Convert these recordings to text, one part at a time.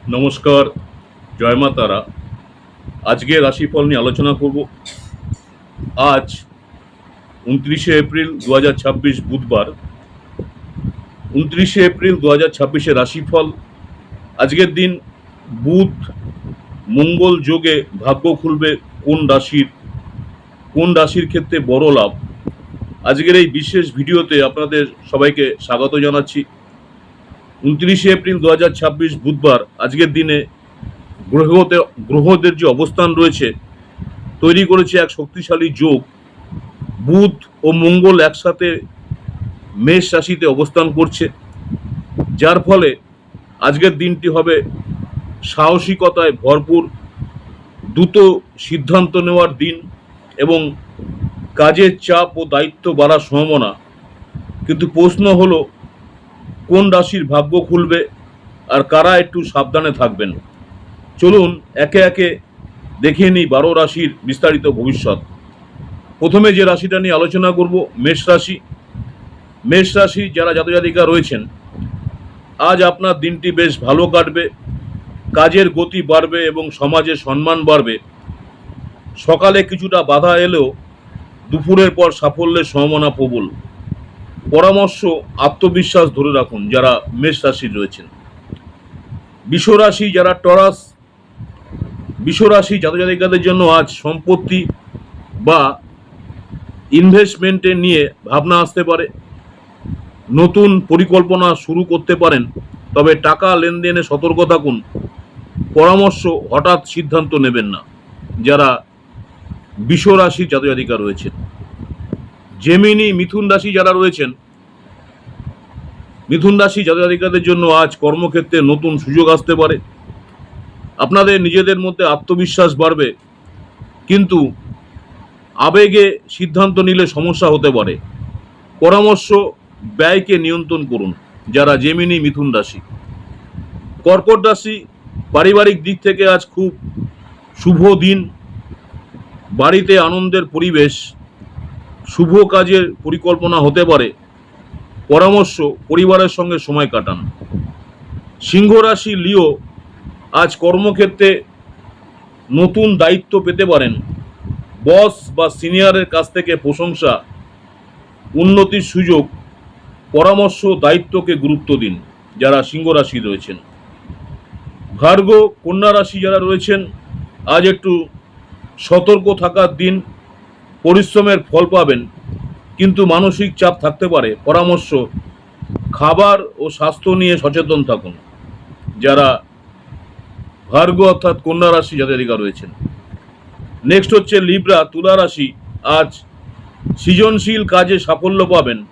নমস্কার, জয় মা তারা। আজকে রাশিফল নিয়ে আলোচনা করব। আজ 29শে এপ্রিল 2026 বুধবার। 29শে এপ্রিল 2026 রাশিফল। আজকের দিন বুধ মঙ্গল যোগে ভাগ্য খুলবে কোন রাশির ক্ষেত্রে বড় লাভ। আজকের এই বিশেষ ভিডিওতে আপনাদের সবাইকে স্বাগত জানাচ্ছি। 29শে এপ্রিল 2026 বুধবার আজকের দিনে গ্রহদের যে অবস্থান রয়েছে তৈরি করেছে এক শক্তিশালী যোগ। বুধ ও মঙ্গল একসাথে মেষ রাশিতে অবস্থান করছে, যার ফলে আজকের দিনটি হবে সাহসিকতায় ভরপুর, দ্রুত সিদ্ধান্ত নেওয়ার দিন এবং কাজের চাপ ও দায়িত্ব বাড়ার সম্ভাবনা। কিন্তু প্রশ্ন হলো, কোন রাশির ভাগ্য খুলবে আর কারা একটু সাবধানে থাকবেন। চলুন একে একে দেখে নিই 12 রাশির বিস্তারিত ভবিষ্যৎ। প্রথমে যে রাশিটা নিয়ে আলোচনা করব, মেষ রাশি। মেষ রাশি যারা জাতক-জাতিকা রয়েছেন, আজ আপনার দিনটি বেশ ভালো কাটবে। কাজের গতি বাড়বে এবং সমাজে সম্মান বাড়বে। সকালে কিছুটা বাধা এলেও দুপুরের পর সাফল্যের সম্ভাবনা প্রবল। পরামর্শ, আত্মবিশ্বাস ধরে রাখুন যারা মেষ রাশির রয়েছেন। বৃষ রাশি যারা টরাস, বৃষ রাশি জাতক-জাতিকাদের জন্য আজ সম্পত্তি বা ইনভেস্টমেন্টে নিয়ে ভাবনা আসতে পারে। নতুন পরিকল্পনা শুরু করতে পারেন, তবে টাকা লেনদেনে সতর্ক থাকুন। পরামর্শ, হঠাৎ সিদ্ধান্ত নেবেন না যারা বৃষ রাশি জাতক-জাতিকা রয়েছেন। জেমিনি মিথুন রাশি যারা রয়েছেন, মিথুন রাশি জাতক-জাতিকাদের জন্য আজ কর্মক্ষেত্রে নতুন সুযোগ আসতে পারে। আপনাদের নিজেদের মধ্যে আত্মবিশ্বাস বাড়বে, কিন্তু আবেগে সিদ্ধান্ত নিলে সমস্যা হতে পারে। পরামর্শ, ব্যয়কে নিয়ন্ত্রণ করুন যারা জেমিনি মিথুন রাশি। কর্কট রাশি, পারিবারিক দিক থেকে আজ খুব শুভ দিন। বাড়িতে আনন্দের পরিবেশ, শুভ কাজের পরিকল্পনা হতে পারে। পরামর্শ, পরিবারের সঙ্গে সময় কাটান। সিংহ রাশি লিও, আজ কর্মক্ষেত্রে নতুন দায়িত্ব পেতে পারেন। বস বা সিনিয়রের কাছ থেকে প্রশংসা, উন্নতির সুযোগ। পরামর্শ, দায়িত্বকে গুরুত্ব দিন যারা সিংহ রাশি রয়েছেন। ভার্গ কন্যা রাশি যারা রয়েছেন, আজ একটু সতর্ক থাকার দিন। পরিশ্রমের ফল পাবেন, কিন্তু মানসিক চাপ থাকতে পারে। পরামর্শ, খাবার ও স্বাস্থ্য নিয়ে সচেতন থাকুন যারা ভার্গ অর্থাৎ কন্যা রাশি জাতক-জাতিকা রয়েছেন। নেক্সট হচ্ছে লিব্রা তুলা রাশি। আজ সৃজনশীল কাজে সাফল্য পাবেন।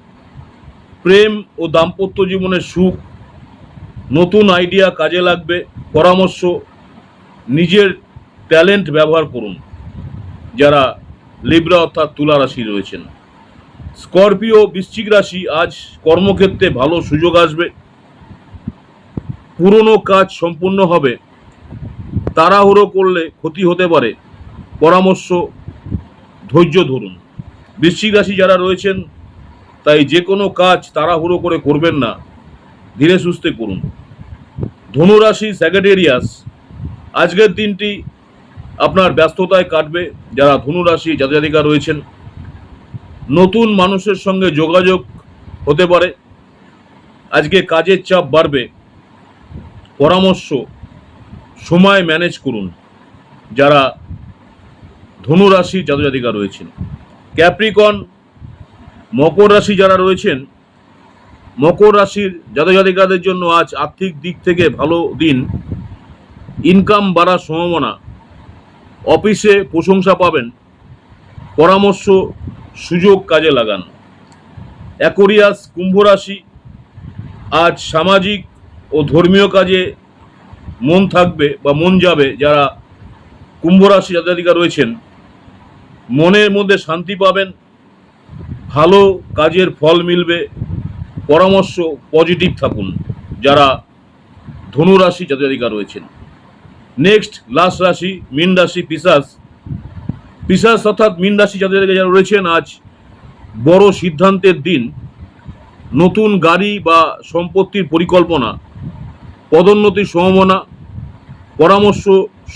প্রেম ও দাম্পত্য জীবনের সুখ, নতুন আইডিয়া কাজে লাগবে। পরামর্শ, নিজের ট্যালেন্ট ব্যবহার করুন যারা লিব্রা অর্থাৎ তুলা রাশি রয়েছেন। স্করপিও বৃশ্চিক রাশি, আজ কর্মক্ষেত্রে ভালো সুযোগ আসবে। পুরনো কাজ সম্পূর্ণ হবে, তাড়াহুড়ো করলে ক্ষতি হতে পারে। পরামর্শ, ধৈর্য ধরুন। বৃশ্চিক রাশি যারা রয়েছেন, তাই যে কোনো কাজ তাড়াহুড়ো করে করবেন না, ধীরে সুস্থে করুন। ধনুরাশি স্যাগেটেরিয়াস, আজকের দিনটি আপনার ব্যস্ততায় কাটবে যারা ধনুরাশি জাতক-জাতিকা রয়েছেন। নতুন মানুষের সঙ্গে যোগাযোগ হতে পারে। আজকে কাজের চাপ বাড়বে। পরামর্শ, সময় ম্যানেজ করুন যারা ধনুরাশি জাতক-জাতিকা রয়েছেন। ক্যাপ্রিকন মকর রাশি যারা রয়েছেন, মকর রাশির জাতক-জাতিকাদের জন্য আজ আর্থিক দিক থেকে ভালো দিন। ইনকাম বাড়ার সম্ভাবনা। অফিসে প্রশংসা পাবেন। পরামর্শ, সুযোগ কাজে লাগান। অ্যাকোয়ারিয়াস কুম্ভ রাশি, আজ সামাজিক ও ধর্মীয় কাজে মন থাকবে বা মন যাবে যারা কুম্ভ রাশি জাতক-জাতিকা রয়েছেন। মনের মধ্যে শান্তি পাবেন, ভালো কাজের ফল মিলবে। পরামর্শ, পজিটিভ থাকুন যারা ধনু রাশি জাতক-জাতিকা রয়েছেন। নেক্সট লাস্ট রাশি মীন রাশি। পিশাচ অর্থাৎ মীন রাশি জাতক-জাতিকা যারা রয়েছেন, আজ বড় সিদ্ধান্তের দিন। নতুন গাড়ি বা সম্পত্তির পরিকল্পনা, পদোন্নতির সম্ভাবনা, পরামর্শ,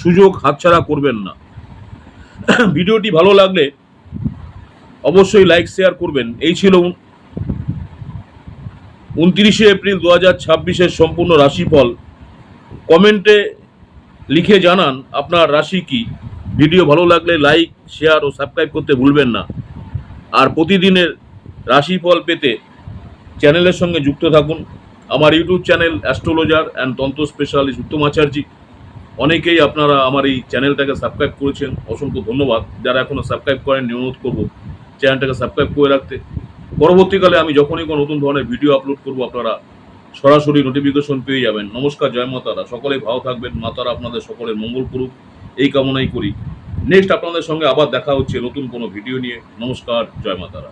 সুযোগ হাতছাড়া করবেন না। ভিডিওটি ভালো লাগলে অবশ্যই লাইক শেয়ার করবেন। এই ছিল 29শে এপ্রিল 2026-এর সম্পূর্ণ রাশিফল। কমেন্টে লিখে জানান আপনার রাশি কি। ভিডিও ভালো লাগলে লাইক, শেয়ার ও সাবস্ক্রাইব করতে ভুলবেন না। আর প্রতিদিনের রাশিফল পেতে চ্যানেলের সঙ্গে যুক্ত থাকুন। আমার ইউটিউব চ্যানেল অ্যাস্ট্রোলজার অ্যান্ড তন্ত্র স্পেশালিস্ট উত্তম আচার্য। অনেকেই আপনারা আমার এই চ্যানেলটাকে সাবস্ক্রাইব করেছেন, অসংখ্য ধন্যবাদ। যারা এখনও সাবস্ক্রাইব করেন অনুরোধ করব চ্যানেলটাকে সাবস্ক্রাইব করে রাখতে। পরবর্তীকালে আমি যখনই কোনো নতুন ধরনের ভিডিও আপলোড করব আপনারা সরাসরি নোটিফিকেশন পেয়ে যাবেন। নমস্কার, জয় মা তারা। সকলেই ভালো থাকবেন। মা তারা আপনাদের সকলের মঙ্গল করুক, এই কামনাই করি। নেক্সট আপনাদের সঙ্গে আবার দেখা হচ্ছে নতুন কোনো ভিডিও নিয়ে। নমস্কার, জয় মা তারা।